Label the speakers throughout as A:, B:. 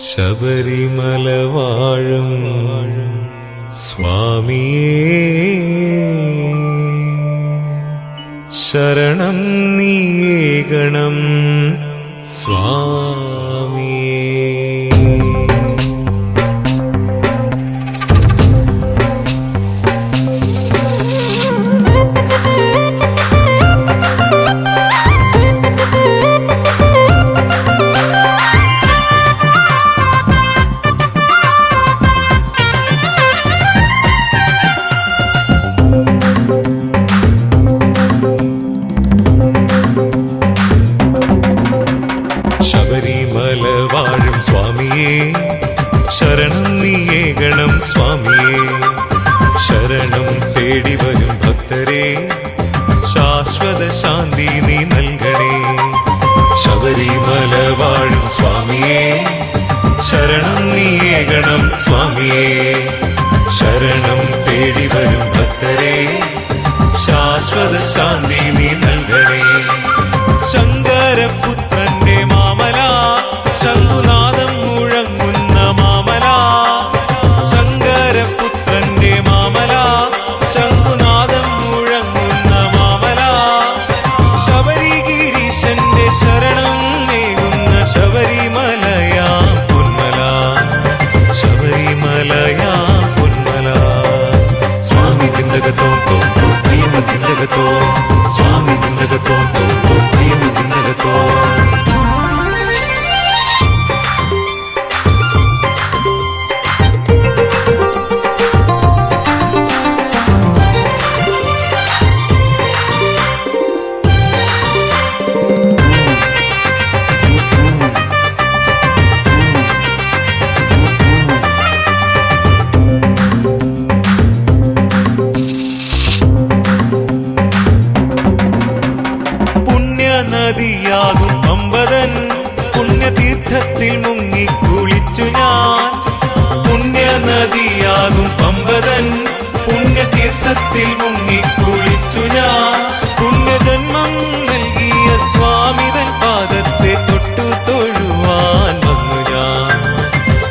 A: ശബരിമല വാഴും സ്വാമിയേ ശരണം നീയേകണം സ്വാമിയേ. ശബരിമല വാഴും സ്വാമിയേ ശരണം നീയേകണം സ്വാമിയേ. ശരണം തേടി വരും ഭക്തരെ ശാശ്വത ശാന്തി നീ നൽകണേ. ശബരിമല വാഴും സ്വാമിയേ ശരണം നീയേകണം സ്വാമിയേ. ശരണം തേടി വരും ഭക്തരെ ശാശ്വത ശാന്തി നീ നൽകണേ. ശങ്കരപുത്രന്റെ മാമല ശംഖുനാദം മുഴങ്ങുന്ന മാമല. ശങ്കരപുത്രന്റെ മാമല ശംഖുനാദം മുഴങ്ങുന്ന മാമല. ശബരിഗിരീശന്റെ ശരണം നേകുന്ന ശബരിമലയാം പൊന്മല. ശബരിമലയാം പൊന്മല. സ്വാമി തിന്തകത്തോ അയ്യപ്പ തിന്തകത്തോ. സ്വാമി തിന്തകത്തോ അയ്യപ്പ തിന്തകത്തോ. നദിയാകും പമ്പതൻ പുണ്യതീർത്ഥത്തിൽ മുങ്ങി കുളിച്ചു ഞാൻ. പുണ്യനദിയാകും പമ്പതൻ പുണ്യതീർത്ഥത്തിൽ മുങ്ങി കുളിച്ചു ഞാൻ. പുണ്യജന്മം നൽകിയ സ്വാമിതൻ പാദത്തെ തൊട്ടു തൊഴുവാൻ വന്നു ഞാൻ.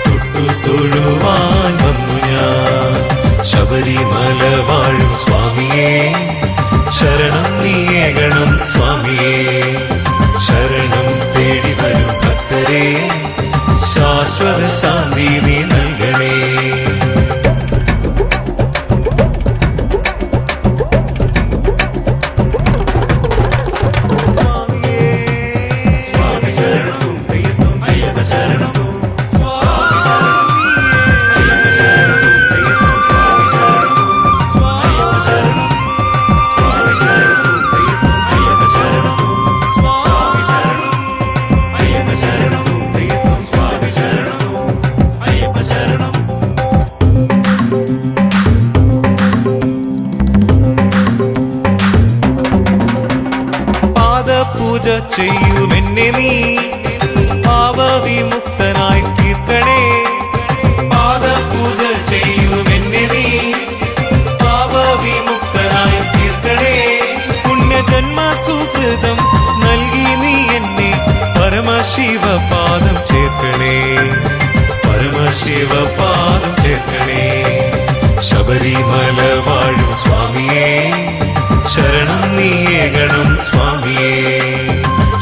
A: തൊട്ടു തൊഴുവാൻ വന്നു ഞാൻ. ശബരിമല വാഴും സ്വാമിയേ ശരണം നീയേകണം സ്വാമിയേ. ശരണം തേടി വരും ഭക്തരെ ശാശ്വത ശാന്തി നീ നൽകണേ. സ്വാമിയേ സ്വാമി ശരണം അയ്യപ്പ ശരണം. സ്വാമി ശരണം അയ്യപ്പ ശരണം. സ്വാമി ശരണം അയ്യപ്പ ശരണം. സ്വാമി ശരണം അയ്യപ്പ ശരണം. സ്വാമി ശരണം അയ്യപ്പ ശരണം. സ്വാമി ശരണം അയ്യപ്പ ശരണം. പാദപൂജ ചെയ്യുമെന്നെ നീ പാപവിമുക്തനായി തീർക്കണേ. പാദപൂജ ചെയ്യുമെന്നെ നീ പാപവിമുക്തനായി തീർക്കണേ. പുണ്യജന്മസുകൃതം നൽകി നീ എന്നെ പരമശിവപാദം ചേർക്കണേ. പരമശിവപാദം ചേർക്കണേ. ശബരിമല വാഴും സ്വാമിയേ ശരണം നീയേകണം സ്വാമിയേ.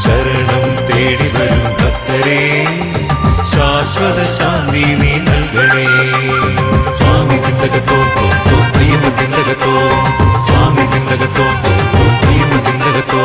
A: ശരണം തേടി വരും ഭക്തരെ ശാശ്വത ശാന്തി നീ നൽകണേ. സ്വാമി തിന്തകത്തോ അയ്യപ്പ തിന്തകത്തോ. സ്വാമി തിന്തകത്തോ അയ്യപ്പ തിന്തകത്തോ.